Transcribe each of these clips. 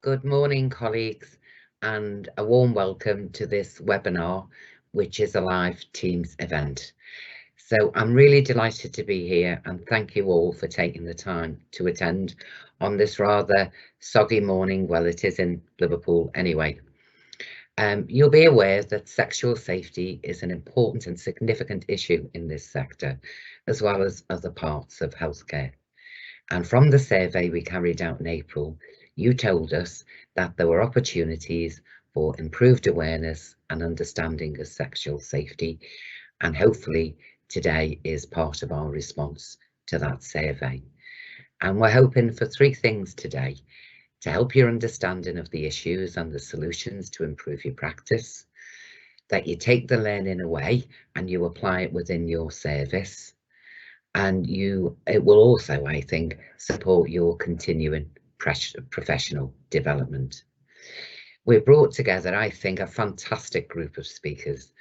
Good morning, colleagues, and a warm welcome to this webinar, which is a live Teams event. So I'm really delighted to be here, and thank you all for taking the time to attend on this rather soggy morning. Well, it is in Liverpool anyway. You'll be aware that sexual safety is an important and significant issue in this sector, as well as other parts of healthcare. And from the survey we carried out in April, you told us that there were opportunities for improved awareness and understanding of sexual safety, and hopefully today is part of our response to that survey. And we're hoping for three things today: to help your understanding of the issues and the solutions to improve your practice, that you take the learning away and you apply it within your service, and it will also, I think, support your continuing professional development. We've brought together, I think, a fantastic group of speakers,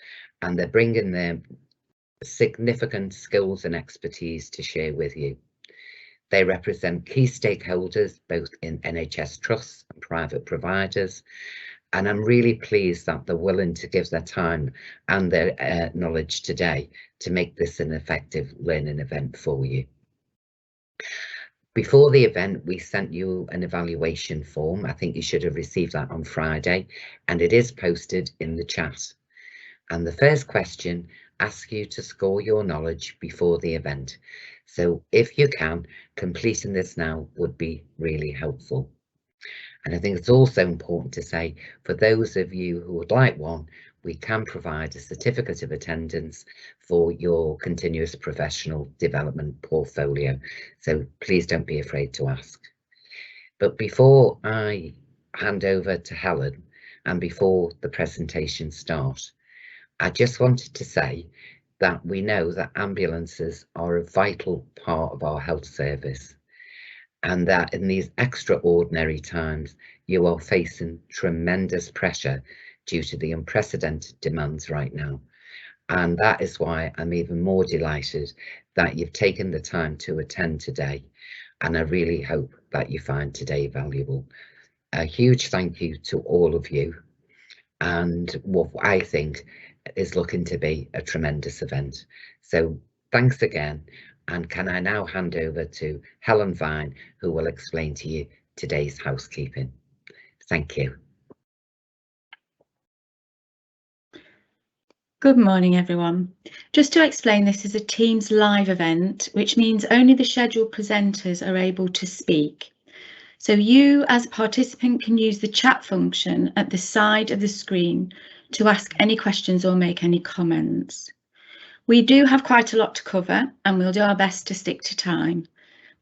and they're bringing their significant skills and expertise to share with you. They represent key stakeholders, both in NHS trusts and private providers, and I'm really pleased that they're willing to give their time and their knowledge today to make this an effective learning event for you. Before the event, we sent you an evaluation form. I think you should have received that on Friday, and it is posted in the chat. And the first question asks you to score your knowledge before the event. So if you can, completing this now would be really helpful. And I think it's also important to say, for those of you who would like one, we can provide a certificate of attendance for your continuous professional development portfolio. So please don't be afraid to ask. But before I hand over to Helen and before the presentation starts, I just wanted to say that we know that ambulances are a vital part of our health service, and that in these extraordinary times you are facing tremendous pressure due to the unprecedented demands right now. And that is why I'm even more delighted that you've taken the time to attend today, and I really hope that you find today valuable. A huge thank you to all of you, and what I think is looking to be a tremendous event. So thanks again. And can I now hand over to Helen Vine, who will explain to you today's housekeeping. Thank you. Good morning, everyone. Just to explain, this is a Teams live event, which means only the scheduled presenters are able to speak. So you as a participant can use the chat function at the side of the screen to ask any questions or make any comments. We do have quite a lot to cover, and we'll do our best to stick to time.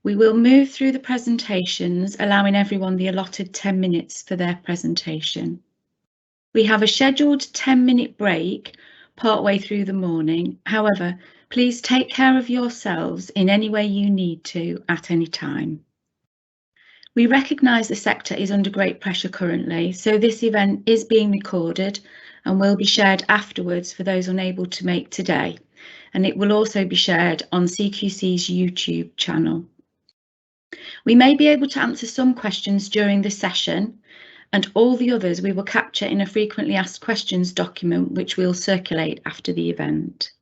We will move through the presentations, allowing everyone the allotted 10 minutes for their presentation. We have a scheduled 10-minute break partway through the morning. However, please take care of yourselves in any way you need to at any time. We recognise the sector is under great pressure currently, so this event is being recorded and will be shared afterwards for those unable to make today. And it will also be shared on CQC's YouTube channel. We may be able to answer some questions during the session, and all the others we will capture in a frequently asked questions document, which we'll circulate after the event.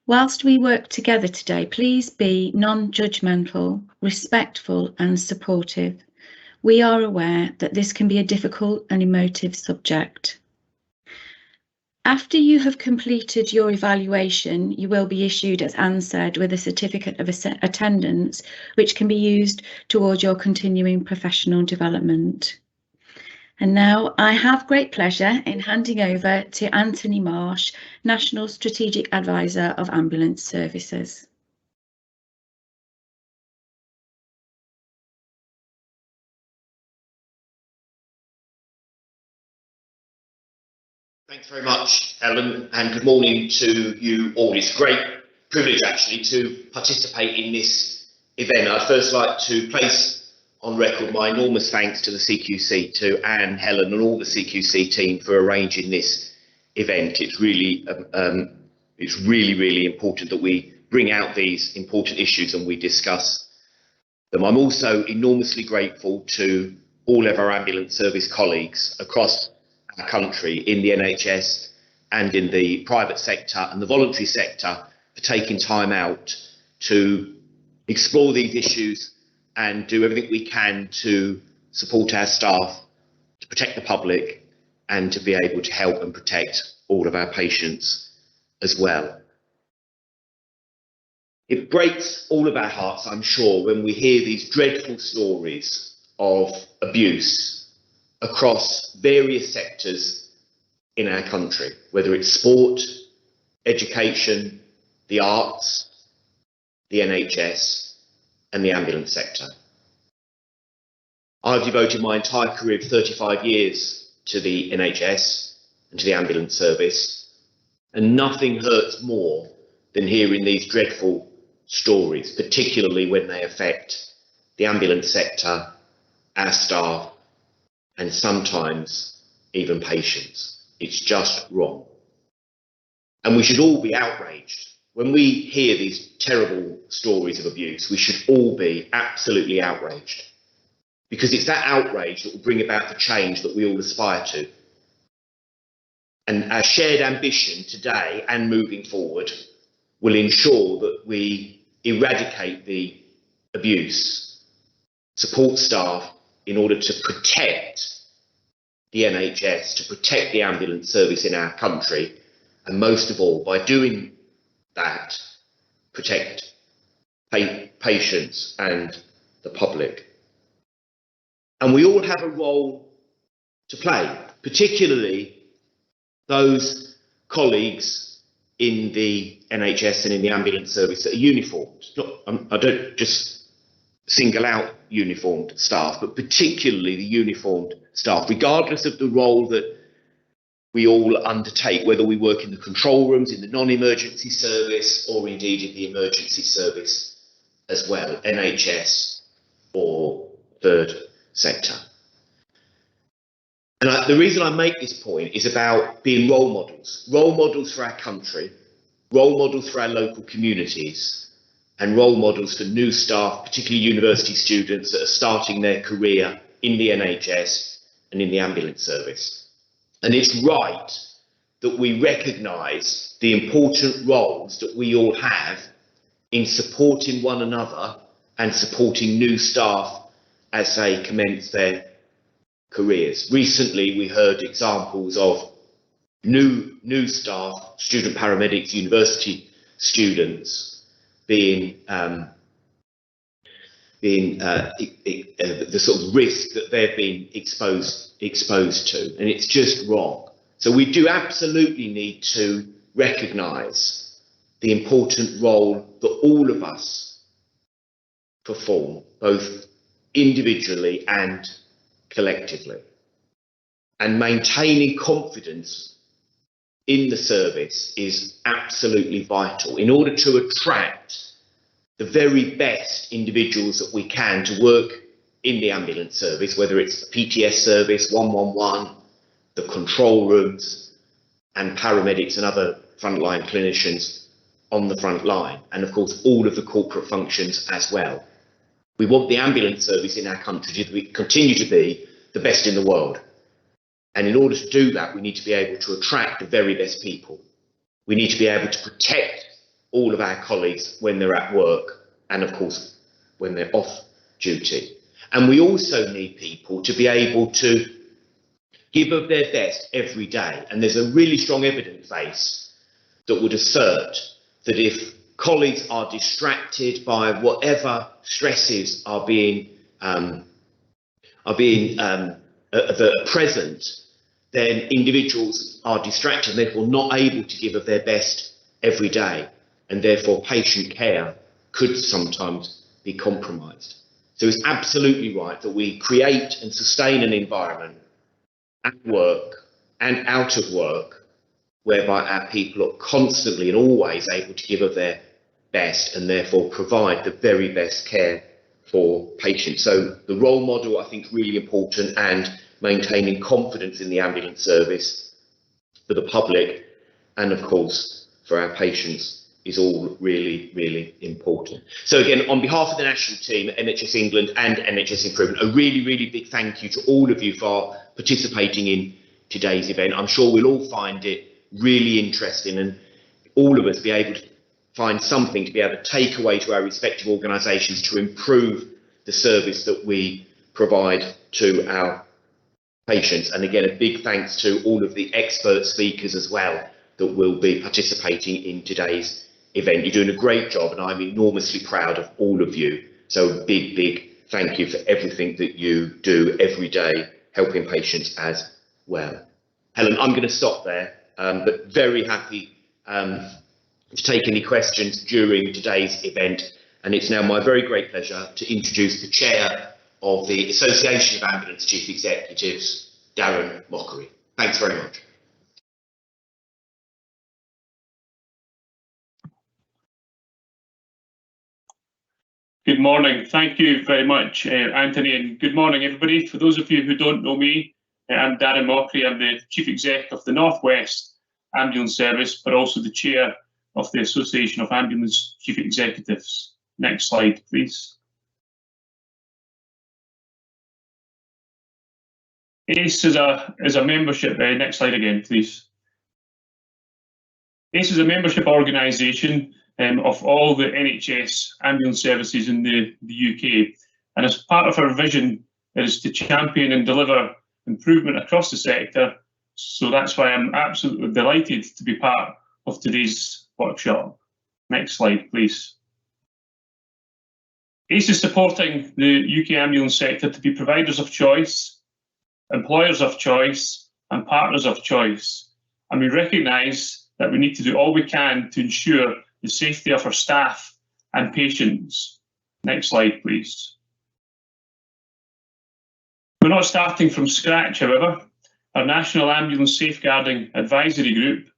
Whilst we work together today, please be non-judgmental, respectful and supportive. We are aware that this can be a difficult and emotive subject. After you have completed your evaluation, you will be issued, as Anne said, with a certificate of attendance, which can be used towards your continuing professional development. And now I have great pleasure in handing over to Anthony Marsh, National Strategic Advisor of Ambulance Services. Thanks very much, Helen, and good morning to you all. It's a great privilege, actually, to participate in this event. I'd first like to place on record my enormous thanks to the CQC, to Anne, Helen, and all the CQC team for arranging this event. It's really, really important that we bring out these important issues and we discuss them. I'm also enormously grateful to all of our ambulance service colleagues across our country in the NHS and in the private sector and the voluntary sector for taking time out to explore these issues and do everything we can to support our staff, to protect the public, and to be able to help and protect all of our patients as well. It breaks all of our hearts, I'm sure, when we hear these dreadful stories of abuse across various sectors in our country, whether it's sport, education, the arts, the NHS, and the ambulance sector. I've devoted my entire career of 35 years to the NHS and to the ambulance service, and nothing hurts more than hearing these dreadful stories, particularly when they affect the ambulance sector, our staff, and sometimes even patients. It's just wrong. And we should all be outraged. When we hear these terrible stories of abuse, we should all be absolutely outraged, because it's that outrage that will bring about the change that we all aspire to. And our shared ambition today and moving forward will ensure that we eradicate the abuse, support staff in order to protect the NHS, to protect the ambulance service in our country, and most of all, by doing that, protect patients and the public. And we all have a role to play, particularly those colleagues in the NHS and in the ambulance service that are uniformed. I don't just single out uniformed staff, but particularly the uniformed staff, regardless of the role that we all undertake, whether we work in the control rooms, in the non-emergency service, or indeed in the emergency service as well, NHS or third sector. And the reason I make this point is about being role models for our country, role models for our local communities, and role models for new staff, particularly university students that are starting their career in the NHS and in the ambulance service. And it's right that we recognise the important roles that we all have in supporting one another and supporting new staff as they commence their careers. Recently, we heard examples of new staff, student paramedics, university students being the sort of risk that they've been exposed to, and it's just wrong. So we do absolutely need to recognise the important role that all of us perform, both individually and collectively, and maintaining confidence in the service is absolutely vital in order to attract the very best individuals that we can to work in the ambulance service, whether it's the PTS service, 111, the control rooms, and paramedics and other frontline clinicians on the front line, and of course all of the corporate functions as well. We want the ambulance service in our country to continue to be the best in the world. And in order to do that, we need to be able to attract the very best people. We need to be able to protect all of our colleagues when they're at work, and of course when they're off duty. And we also need people to be able to give of their best every day. And there's a really strong evidence base that would assert that if colleagues are distracted by whatever stresses are present, then individuals are distracted and therefore not able to give of their best every day, and therefore patient care could sometimes be compromised. So it's absolutely right that we create and sustain an environment at work and out of work whereby our people are constantly and always able to give of their best and therefore provide the very best care for patients. So the role model, I think, is really important, and maintaining confidence in the ambulance service for the public and of course for our patients is all really, really important. So again, on behalf of the national team at NHS England and NHS Improvement, a really, really big thank you to all of you for participating in today's event. I'm sure we'll all find it really interesting, and all of us be able to find something to be able to take away to our respective organisations to improve the service that we provide to our patients. And again, a big thanks to all of the expert speakers as well that will be participating in today's event. You're doing a great job, and I'm enormously proud of all of you. So big, big thank you for everything that you do every day, helping patients as well. Helen, I'm going to stop there, but very happy to take any questions during today's event. And it's now my very great pleasure to introduce the chair of the Association of Ambulance Chief Executives, Daren Mochrie. Thanks very much. Good morning. Thank you very much, Anthony, and good morning, everybody. For those of you who don't know me, I'm Daren Mochrie. I'm the Chief Exec of the North West Ambulance Service, but also the Chair of the Association of Ambulance Chief Executives. Next slide, please. ACE is a membership, next slide again, please. ACE is a membership organisation of all the NHS ambulance services in the UK. And as part of our vision, it is to champion and deliver improvement across the sector. So that's why I'm absolutely delighted to be part of today's workshop. Next slide, please. ACE is supporting the UK ambulance sector to be providers of choice, employers of choice, and partners of choice. And we recognise that we need to do all we can to ensure the safety of our staff and patients. Next slide, please. We're not starting from scratch, however. Our National Ambulance Safeguarding Advisory Group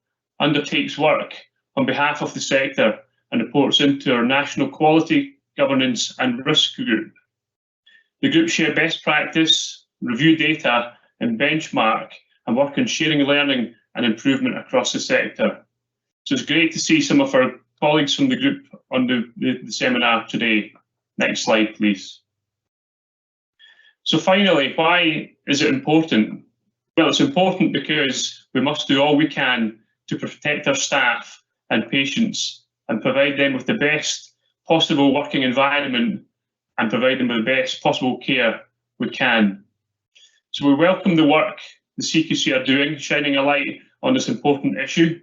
undertakes work on behalf of the sector and reports into our National Quality, Governance and Risk Group. The group share best practice, review data and benchmark, and work on sharing learning and improvement across the sector. So it's great to see some of our colleagues from the group on the seminar today. Next slide, please. So finally, why is it important? Well, it's important because we must do all we can to protect our staff and patients and provide them with the best possible working environment and provide them with the best possible care we can. So we welcome the work the CQC are doing, shining a light on this important issue.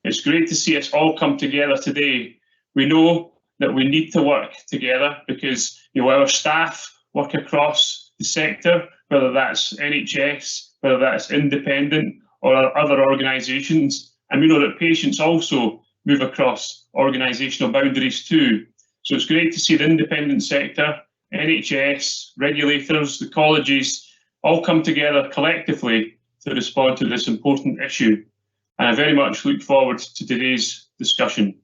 It's great to see us all come together today. We know that we need to work together because our staff work across the sector, whether that's NHS, whether that's independent or other organisations, and we know that patients also move across organisational boundaries too. So it's great to see the independent sector, NHS, regulators, the colleges, all come together collectively to respond to this important issue. And I very much look forward to today's discussion.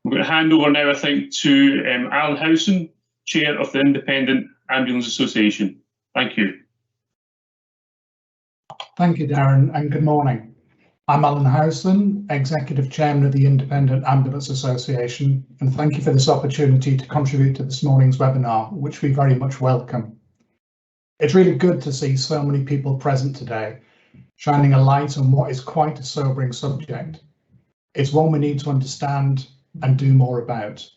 I'm going to hand over now, I think, to Howson, Chair of the Independent Ambulance Association. Thank you. Thank you, Daren, and good morning. I'm Howson, Executive Chairman of the Independent Ambulance Association, and thank you for this opportunity to contribute to this morning's webinar, which we very much welcome. It's really good to see so many people present today, shining a light on what is quite a sobering subject. It's one we need to understand and do more about.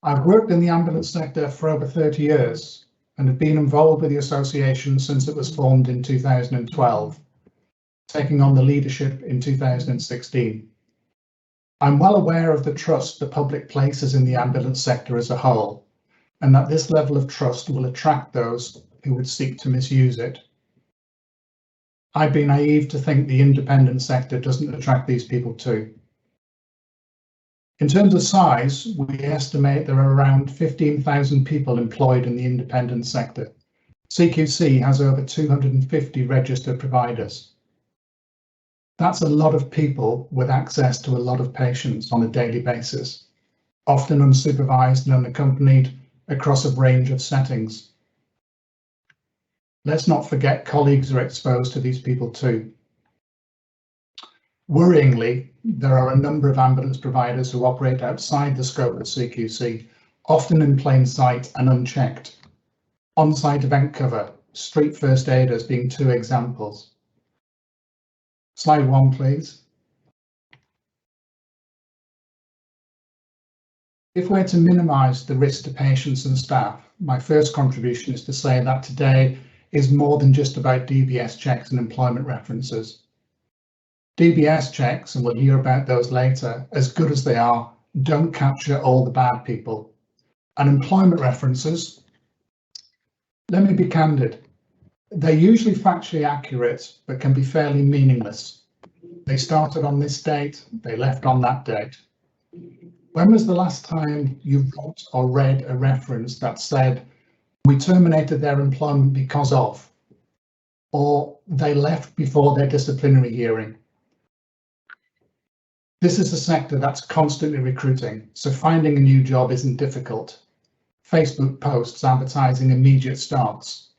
I've worked in the ambulance sector for over 30 years and have been involved with the association since it was formed in 2012, taking on the leadership in 2016. I'm well aware of the trust the public places in the ambulance sector as a whole, and that this level of trust will attract those who would seek to misuse it. I'd be naive to think the independent sector doesn't attract these people too. In terms of size, we estimate there are around 15,000 people employed in the independent sector. CQC has over 250 registered providers. That's a lot of people with access to a lot of patients on a daily basis, often unsupervised and unaccompanied across a range of settings. Let's not forget colleagues are exposed to these people too. Worryingly, there are a number of ambulance providers who operate outside the scope of CQC, often in plain sight and unchecked. On-site event cover, street first aiders being 2 examples. Slide 1, please. If we're to minimise the risk to patients and staff, my first contribution is to say that today is more than just about DBS checks and employment references. DBS checks, and we'll hear about those later, as good as they are, don't capture all the bad people. And employment references, let me be candid, they're usually factually accurate, but can be fairly meaningless. They started on this date, they left on that date. When was the last time you wrote or read a reference that said, we terminated their employment because of, or they left before their disciplinary hearing? This is a sector that's constantly recruiting, so finding a new job isn't difficult. Facebook posts advertising immediate starts.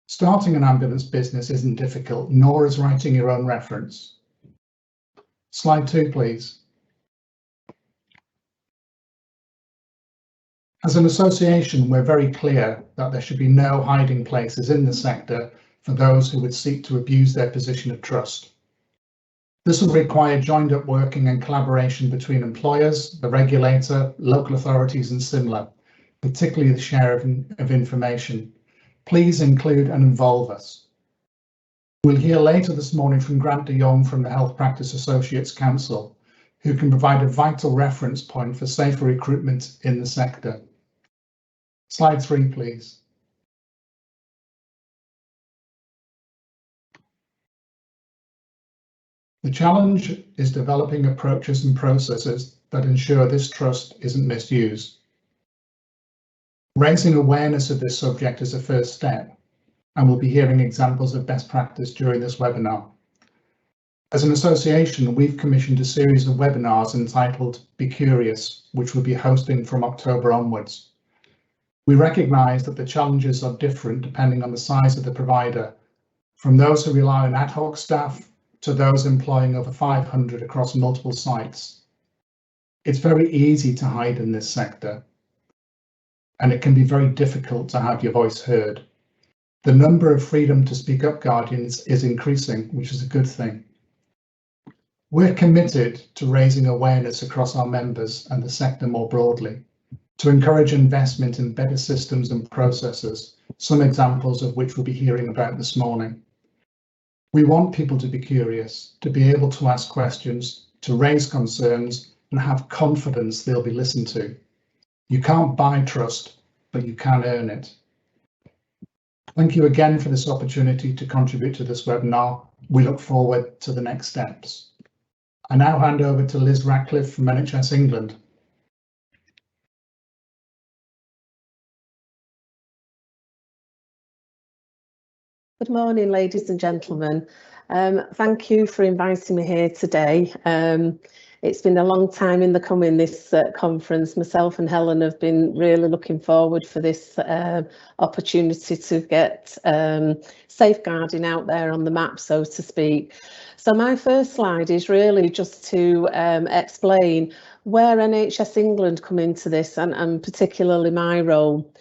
Starting an ambulance business isn't difficult, nor is writing your own reference. Slide 2, please. As an association, we're very clear that there should be no hiding places in the sector for those who would seek to abuse their position of trust. This will require joined up working and collaboration between employers, the regulator, local authorities and similar, particularly the share of information. Please include and involve us. We'll hear later this morning from Grant de Jong from the Health Practice Associates Council, who can provide a vital reference point for safer recruitment in the sector. Slide 3, please. The challenge is developing approaches and processes that ensure this trust isn't misused. Raising awareness of this subject is a first step, and we'll be hearing examples of best practice during this webinar. As an association, we've commissioned a series of webinars entitled Be Curious, which we'll be hosting from October onwards. We recognise that the challenges are different depending on the size of the provider, from those who rely on ad hoc staff to those employing over 500 across multiple sites. It's very easy to hide in this sector, and it can be very difficult to have your voice heard. The number of freedom to speak up guardians is increasing, which is a good thing. We're committed to raising awareness across our members and the sector more broadly, to encourage investment in better systems and processes, some examples of which we'll be hearing about this morning. We want people to be curious, to be able to ask questions, to raise concerns, and have confidence they'll be listened to. You can't buy trust, but you can earn it. Thank you again for this opportunity to contribute to this webinar. We look forward to the next steps. I now hand over to Liz Ratcliffe from NHS England. Good morning, ladies and gentlemen. Thank you for inviting me here today. It's been a long time in the coming, this conference. Myself and Helen have been really looking forward for this opportunity to get safeguarding out there on the map, so to speak. So my first slide is really just to explain where NHS England come into this, and particularly my role.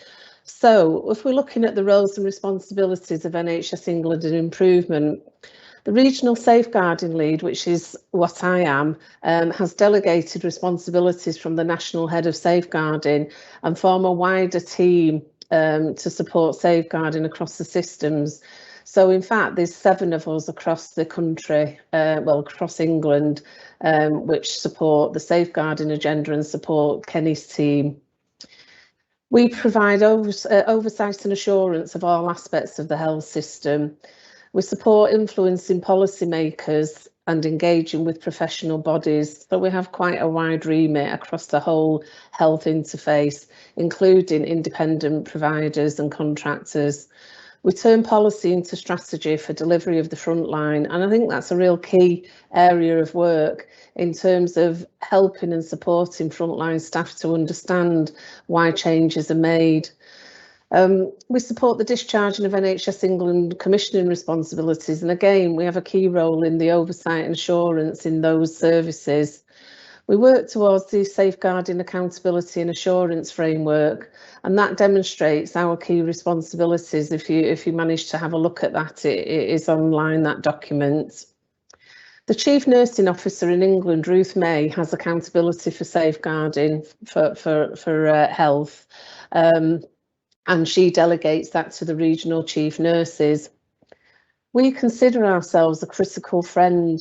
So if we're looking at the roles and responsibilities of NHS England and improvement, the Regional Safeguarding Lead, which is what I am, has delegated responsibilities from the National Head of Safeguarding and form a wider team to support safeguarding across the systems. So in fact, there's 7 of us across the country, well, across England, which support the safeguarding agenda and support Kenny's team. We provide oversight and assurance of all aspects of the health system. We support influencing policymakers and engaging with professional bodies. So we have quite a wide remit across the whole health interface, including independent providers and contractors. We turn policy into strategy for delivery of the frontline, and I think that's a real key area of work in terms of helping and supporting frontline staff to understand why changes are made. We support the discharging of NHS England commissioning responsibilities, and again we have a key role in the oversight and assurance in those services. We work towards the safeguarding, accountability and assurance framework, and that demonstrates our key responsibilities. If you manage to have a look at that, it is online, that document. The Chief Nursing Officer in England, Ruth May, has accountability for safeguarding for health, and she delegates that to the regional chief nurses. We consider ourselves a critical friend.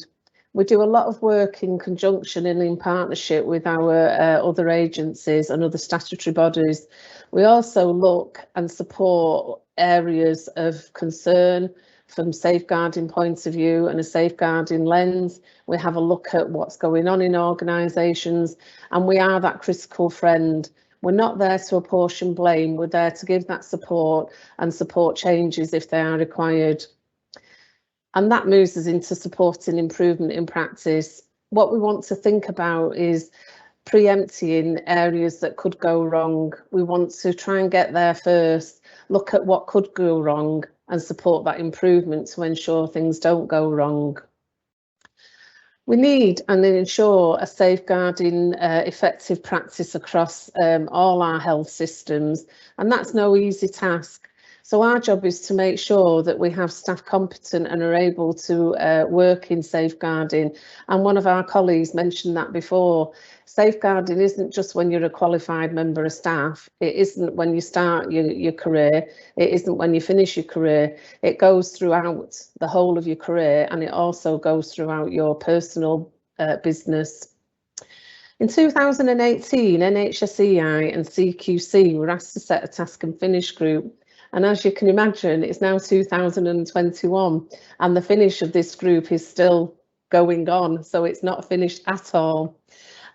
We do a lot of work in conjunction and in partnership with our other agencies and other statutory bodies. We also look and support areas of concern from safeguarding point of view and a safeguarding lens. We have a look at what's going on in organisations, and we are that critical friend. We're not there to apportion blame, we're there to give that support and support changes if they are required. And that moves us into supporting improvement in practice. What we want to think about is preempting areas that could go wrong. We want to try and get there first, look at what could go wrong and support that improvement to ensure things don't go wrong. We need and ensure a safeguarding effective practice across all our health systems, and that's no easy task. So our job is to make sure that we have staff competent and are able to work in safeguarding. And one of our colleagues mentioned that before. Safeguarding isn't just when you're a qualified member of staff. It isn't when you start your career. It isn't when you finish your career. It goes throughout the whole of your career, and it also goes throughout your personal business. In 2018, NHSE and CQC were asked to set a task and finish group. And as you can imagine, it's now 2021 and the finish of this group is still going on, so it's not finished at all.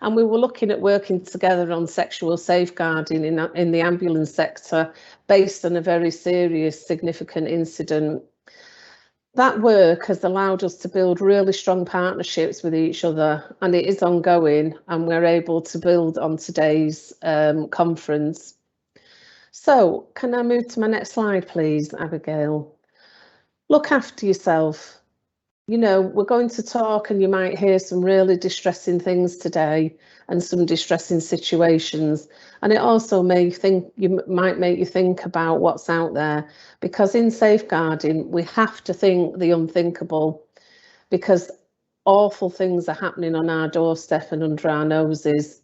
And we were looking at working together on sexual safeguarding in the ambulance sector based on a very serious, significant incident. That work has allowed us to build really strong partnerships with each other, and it is ongoing, and we're able to build on today's conference. So, can I move to my next slide, please, Abigail? Look after yourself. You know, we're going to talk and you might hear some really distressing things today and some distressing situations. And it also might make you think about what's out there, because in safeguarding, we have to think the unthinkable, because awful things are happening on our doorstep and under our noses.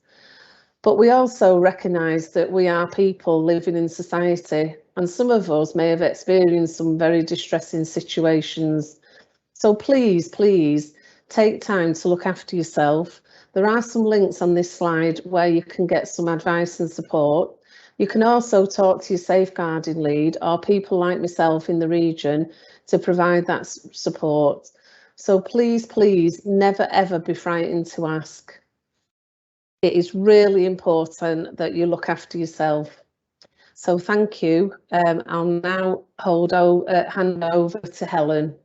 But we also recognise that we are people living in society, and some of us may have experienced some very distressing situations. So please, please take time to look after yourself. There are some links on this slide where you can get some advice and support. You can also talk to your safeguarding lead or people like myself in the region to provide that support. So please, please never ever be frightened to ask. It is really important that you look after yourself. So thank you. I'll now hand over to Helen.